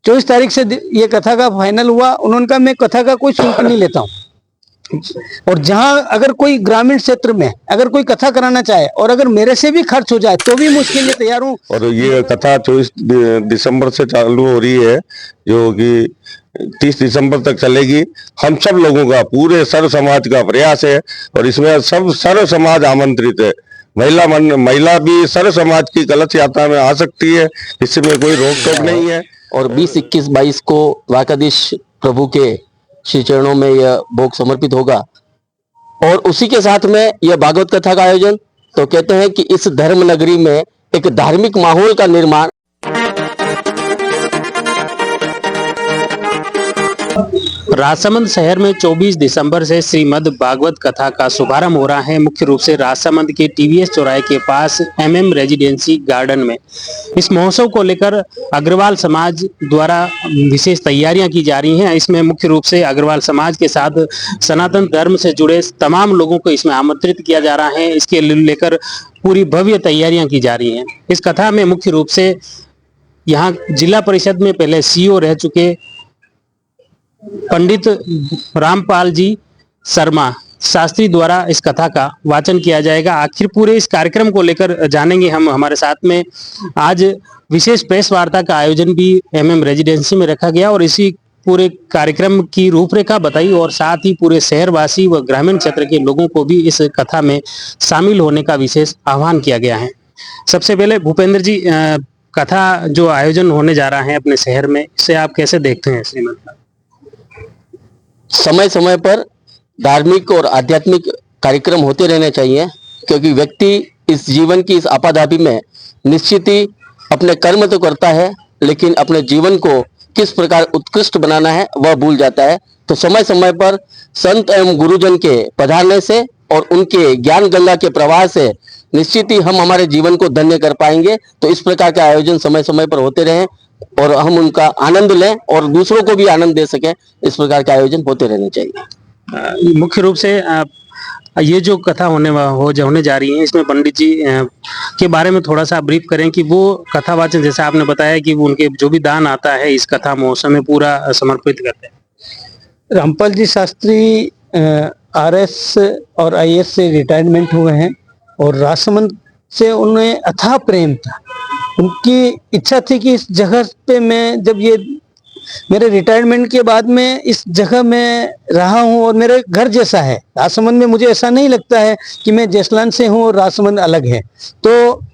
24 तारीख से ये कथा का फाइनल हुआ। उन्होंने कहा मैं कथा का कोई शुल्क नहीं लेता हूँ, और जहां अगर कोई ग्रामीण क्षेत्र में अगर कोई कथा कराना चाहे और अगर मेरे से भी खर्च हो जाए तो भी मैं उसके लिए तैयार हूँ। और ये कथा 24 दिसंबर से चालू हो रही है, जो कि 30 दिसंबर तक चलेगी। हम सब लोगों का, पूरे सर्व समाज का प्रयास है, और इसमें सब सर्व समाज आमंत्रित है। महिला भी सर्व समाज की कलश यात्रा में आ सकती है, इसमें कोई रोक टोक नहीं है। और 20, 21, 22 को द्वारकाधीश प्रभु के श्री चरणों में यह भोग समर्पित होगा। और उसी के साथ में यह भागवत कथा का आयोजन। तो कहते हैं कि इस धर्म नगरी में एक धार्मिक माहौल का निर्माण। राजसमंद शहर में 24 दिसंबर से श्रीमद् भागवत कथा का शुभारंभ हो रहा है। मुख्य रूप से राजसमंद के टीवीएस चौराहे के पास एमएम रेजिडेंसी गार्डन में इस महोत्सव को लेकर अग्रवाल समाज द्वारा विशेष तैयारियां की जा रही हैं। इसमें मुख्य रूप से अग्रवाल समाज के साथ सनातन धर्म से जुड़े तमाम लोगों को इसमें आमंत्रित किया जा रहा है। इसके लेकर पूरी भव्य तैयारियां की जा रही हैं। इस कथा में मुख्य रूप से यहाँ जिला परिषद में पहले सीईओ रह चुके पंडित रामपाल जी शर्मा शास्त्री द्वारा इस कथा का वाचन किया जाएगा। आखिर पूरे इस कार्यक्रम को लेकर जानेंगे हम। हमारे साथ में आज विशेष प्रेस वार्ता का आयोजन भी एमएम रेजिडेंसी में रखा गया और इसी पूरे कार्यक्रम की रूपरेखा बताई, और साथ ही पूरे शहरवासी व ग्रामीण क्षेत्र के लोगों को भी इस कथा में शामिल होने का विशेष आह्वान किया गया है। सबसे पहले भूपेंद्र जी, कथा जो आयोजन होने जा रहा है अपने शहर में, इसे आप कैसे देखते हैं? श्रीमद समय समय पर धार्मिक और आध्यात्मिक कार्यक्रम होते रहने चाहिए, क्योंकि व्यक्ति इस जीवन की इस आपाधापी में निश्चित ही अपने कर्म तो करता है, लेकिन अपने जीवन को किस प्रकार उत्कृष्ट बनाना है वह भूल जाता है। तो समय समय पर संत एवं गुरुजन के पधारने से और उनके ज्ञान गंगा के प्रवाह से निश्चित ही हम हमारे जीवन को धन्य कर पाएंगे। तो इस प्रकार के आयोजन समय समय पर होते रहें और हम उनका आनंद लें और दूसरों को भी आनंद दे सकें। इस प्रकार के आयोजन होते रहने चाहिए। मुख्य रूप से ये जो कथा होने जा रही है, इसमें पंडित जी के बारे में थोड़ा सा ब्रीफ करें कि वो कथावाचन, जैसे आपने बताया कि वो उनके जो भी दान आता है इस कथा महोत्सव में पूरा समर्पित करते हैं। रामपाल जी शास्त्री आरएस और आईएएस से रिटायरमेंट हुए हैं, और राजसमंद से उन्हें अथाह प्रेम था। उनकी इच्छा थी कि इस जगह पे मैं, जब ये मेरे रिटायरमेंट के बाद में इस जगह में रहा हूँ और मेरे घर जैसा है राजसमंद में, मुझे ऐसा नहीं लगता है कि मैं जैसलान से हूँ और राजसमंद अलग है। तो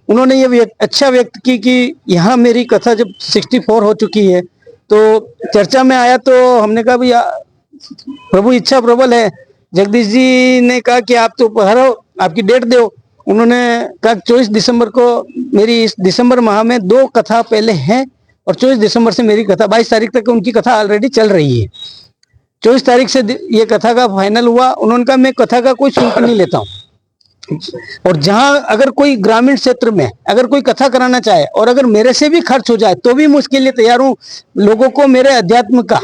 उन्होंने ये अच्छा व्यक्त की कि यहाँ मेरी कथा जब 64 हो चुकी है तो चर्चा में आया, तो हमने कहा भैया प्रभु इच्छा प्रबल है। जगदीश जी ने कहा कि आप तो पधारो, आपकी डेट दो। उन्होंने कहा 24 दिसंबर को, मेरी इस दिसंबर माह में 2 कथा पहले हैं, और 24 दिसंबर से मेरी कथा 22 तारीख तक उनकी कथा ऑलरेडी चल रही है। 24 तारीख से ये कथा का फाइनल हुआ। उन्होंने कहा मैं कथा का कोई शुल्क नहीं लेता हूँ, और जहां अगर कोई ग्रामीण क्षेत्र में अगर कोई कथा कराना चाहे और अगर मेरे से भी खर्च हो जाए तो भी मैं उसके लिए तैयार हूँ। लोगों को मेरे अध्यात्म का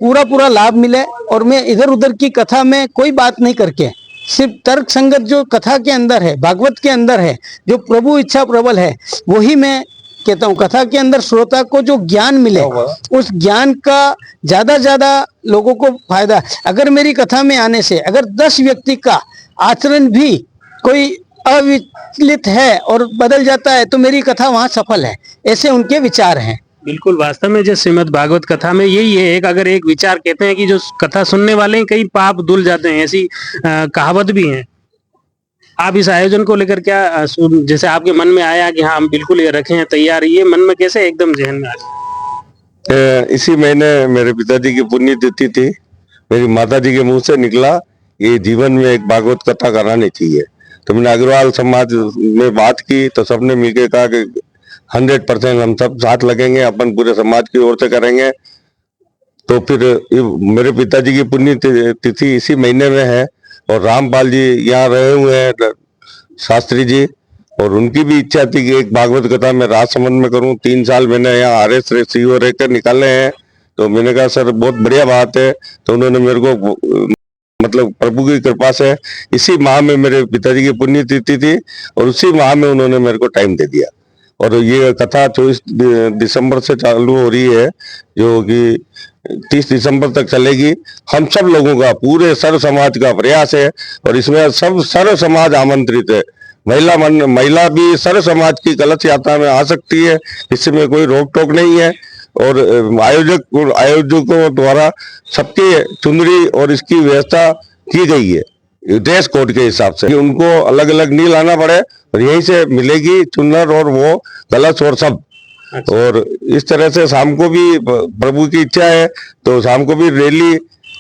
पूरा लाभ मिले, और मैं इधर उधर की कथा में कोई बात नहीं करके सिर्फ तर्क संगत जो कथा के अंदर है, भागवत के अंदर है, जो प्रभु इच्छा प्रबल है, वही मैं कहता हूँ। कथा के अंदर श्रोता को जो ज्ञान मिले, उस ज्ञान का ज्यादा लोगों को फायदा। अगर मेरी कथा में आने से अगर 10 व्यक्ति का आचरण भी कोई अविचलित है और बदल जाता है तो मेरी कथा वहां सफल है। ऐसे उनके विचार हैं। बिल्कुल, वास्तव में जो श्रीमद् भागवत कथा में यही है, अगर एक विचार कहते हैं कि जो कथा सुनने वाले हैं कई पाप धुल जाते हैं, ऐसी कहावत भी है। आप इस आयोजन को लेकर क्या, जैसे आपके मन में आया कि हाँ हम बिल्कुल ये रखे हैं तैयार, ये मन में कैसे एकदम जहन में आया? इसी महीने मेरे पिताजी की पुण्यतिथि थी। मेरी माताजी के मुंह से निकला ये जीवन में एक भागवत कथा करानी चाहिए। तो मैंने अग्रवाल समाज में बात की, तो सबने मिलकर कहा कि 100% हम सब साथ लगेंगे, अपन पूरे समाज की ओर से करेंगे। तो फिर मेरे पिताजी की पुण्य तिथि इसी महीने में है, और रामपाल जी यहाँ रहे हुए हैं शास्त्री जी, और उनकी भी इच्छा थी कि एक भागवत कथा मैं राजसमंद में करूं। 3 साल मैंने यहाँ आरएस सीईओ रहकर निकाले हैं। तो मैंने कहा सर बहुत बढ़िया बात है। तो उन्होंने मेरे को, मतलब प्रभु की कृपा से इसी माह में मेरे पिताजी की पुण्यतिथि थी, और उसी माह में उन्होंने मेरे को टाइम दे दिया। और ये कथा 24 दिसंबर से चालू हो रही है, जो कि 30 दिसंबर तक चलेगी। हम सब लोगों का, पूरे सर्व समाज का प्रयास है और इसमें सब सर्व समाज आमंत्रित है। महिला भी सर्व समाज की कलश यात्रा में आ सकती है, इसमें कोई रोक टोक नहीं है। और आयोजकों द्वारा सबके चुनरी और इसकी व्यवस्था की गई है ड्रेस कोड के हिसाब से, उनको अलग अलग नहीं लाना पड़े और यहीं से मिलेगी चुनर और वो कलश और सब। और इस तरह से शाम को भी प्रभु की इच्छा है तो शाम को भी रैली,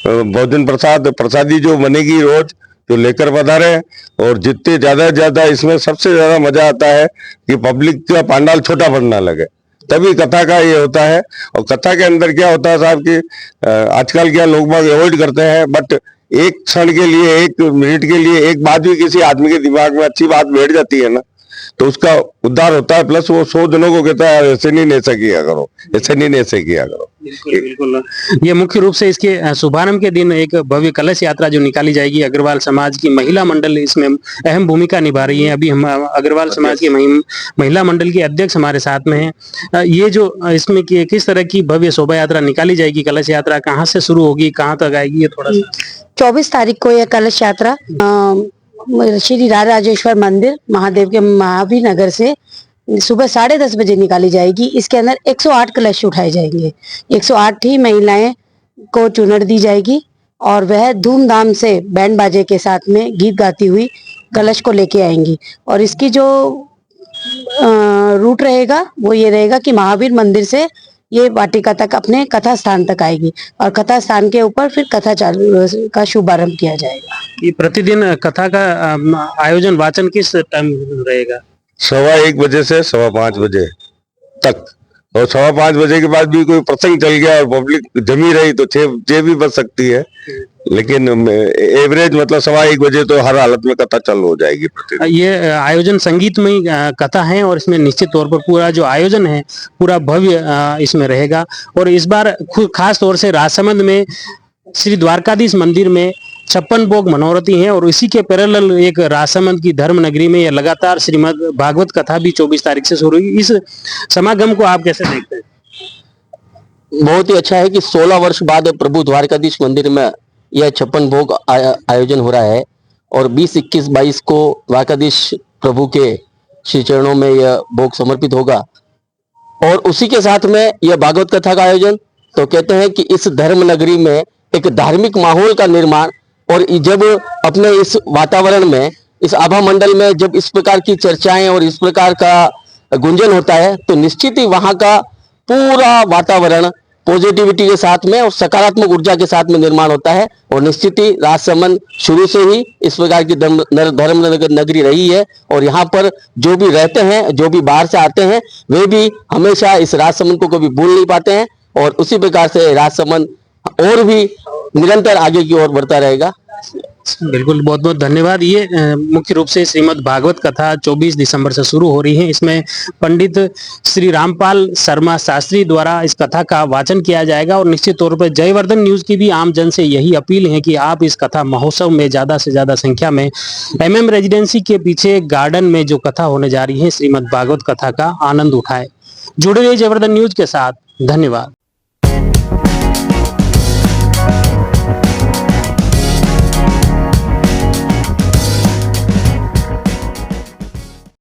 भोजन प्रसादी जो बनेगी रोज, जो लेकर पधारे। और जितने ज्यादा से ज्यादा, इसमें सबसे ज्यादा मजा आता है कि पब्लिक का पंडाल छोटा पड़ना लगे, तभी कथा का ये होता है। और कथा के अंदर क्या होता है साहब कि आजकल क्या लोग बाग अवॉइड करते हैं, बट एक क्षण के लिए, एक मिनट के लिए एक बात भी किसी आदमी के दिमाग में अच्छी बात बैठ जाती है ना, तो उसका उद्धार होता है। प्लस वो 100 जनों को कहता है ऐसे नहीं ऐसा किया करो, ऐसे नहीं ऐसे किया करो। बिल्कुल बिल्कुल। ये मुख्य रूप से इसके शुभारंभ के दिन एक भव्य कलश यात्रा जो निकाली जाएगी, अग्रवाल समाज की महिला मंडल इसमें अहम भूमिका निभा रही है। अभी हम अग्रवाल समाज की महिला मंडल के अध्यक्ष हमारे साथ में हैं। ये जो इसमें किस तरह की भव्य शोभा यात्रा निकाली जाएगी, कलश यात्रा कहाँ से शुरू होगी, कहाँ तक आएगी, ये थोड़ा सा। 24 तारीख को यह कलश यात्रा श्री राजेश्वर मंदिर महादेव के महावीर नगर से सुबह 10:30 बजे निकाली जाएगी। इसके अंदर 108 कलश उठाए जाएंगे। 108 ही महिलाएं को चुनर दी जाएगी और वह धूमधाम से बैंड बाजे के साथ में गीत गाती हुई कलश को लेके आएंगी। और इसकी जो रूट रहेगा वो ये रहेगा कि महावीर मंदिर से ये वाटिका तक अपने कथा स्थान तक आएगी और कथा स्थान के ऊपर फिर कथा चालू का शुभारंभ किया जाएगा। ये प्रतिदिन कथा का आयोजन वाचन किस टाइम रहेगा? 1:15 बजे से 5:15 बजे तक, और 5:15 बजे के बाद भी कोई प्रसंग चल गया और पब्लिक जमी रही तो 6 भी बज सकती है, लेकिन एवरेज मतलब 1:15 बजे तो हर हालत में कथा चालू हो जाएगी। ये आयोजन संगीतमय कथा है और इसमें निश्चित तौर पर पूरा जो आयोजन है पूरा भव्य इसमें रहेगा। और इस बार खास तौर से राजसमंद में श्री द्वारकाधीश मंदिर में 56 भोग मनोरथी हैं और इसी के पैरेलल एक राजसमंद की धर्म नगरी में यह लगातार श्रीमद् भागवत कथा भी 24 तारीख से शुरू हुई। इस समागम को आप कैसे देखते हैं? बहुत ही अच्छा है कि 16 वर्ष बाद प्रभु द्वारकाधीश मंदिर में यह 56 भोग आयोजन हो रहा है और 20, 21, 22 को द्वारकाधीश प्रभु के श्री चरणों में यह भोग समर्पित होगा। और उसी के साथ में यह भागवत कथा का आयोजन, तो कहते हैं कि इस धर्म नगरी में एक धार्मिक माहौल का निर्माण, और जब अपने इस वातावरण में, इस आभा मंडल में जब इस प्रकार की चर्चाएं और इस प्रकार का गुंजन होता है तो निश्चित ही वहां का पूरा वातावरण पॉजिटिविटी के साथ में और सकारात्मक ऊर्जा के साथ में निर्माण होता है। और निश्चित ही राजसमंद शुरू से ही इस प्रकार की धर्म नगरी रही है और यहाँ पर जो भी रहते हैं, जो भी बाहर से आते हैं, वे भी हमेशा इस राजसमंद को कभी भूल नहीं पाते हैं। और उसी प्रकार से राजसमंद और भी निरंतर आगे की ओर बढ़ता रहेगा। बिल्कुल, बहुत बहुत धन्यवाद। ये मुख्य रूप से श्रीमद् भागवत कथा 24 दिसंबर से शुरू हो रही है। इसमें पंडित श्री रामपाल शर्मा शास्त्री द्वारा इस कथा का वाचन किया जाएगा और निश्चित तौर पर जयवर्धन न्यूज की भी आम जन से यही अपील है कि आप इस कथा महोत्सव में ज्यादा से ज्यादा संख्या में MM रेजिडेंसी के पीछे गार्डन में जो कथा होने जा रही है श्रीमद् भागवत कथा का आनंद उठाए। जुड़े रहिए जयवर्धन न्यूज के साथ। धन्यवाद।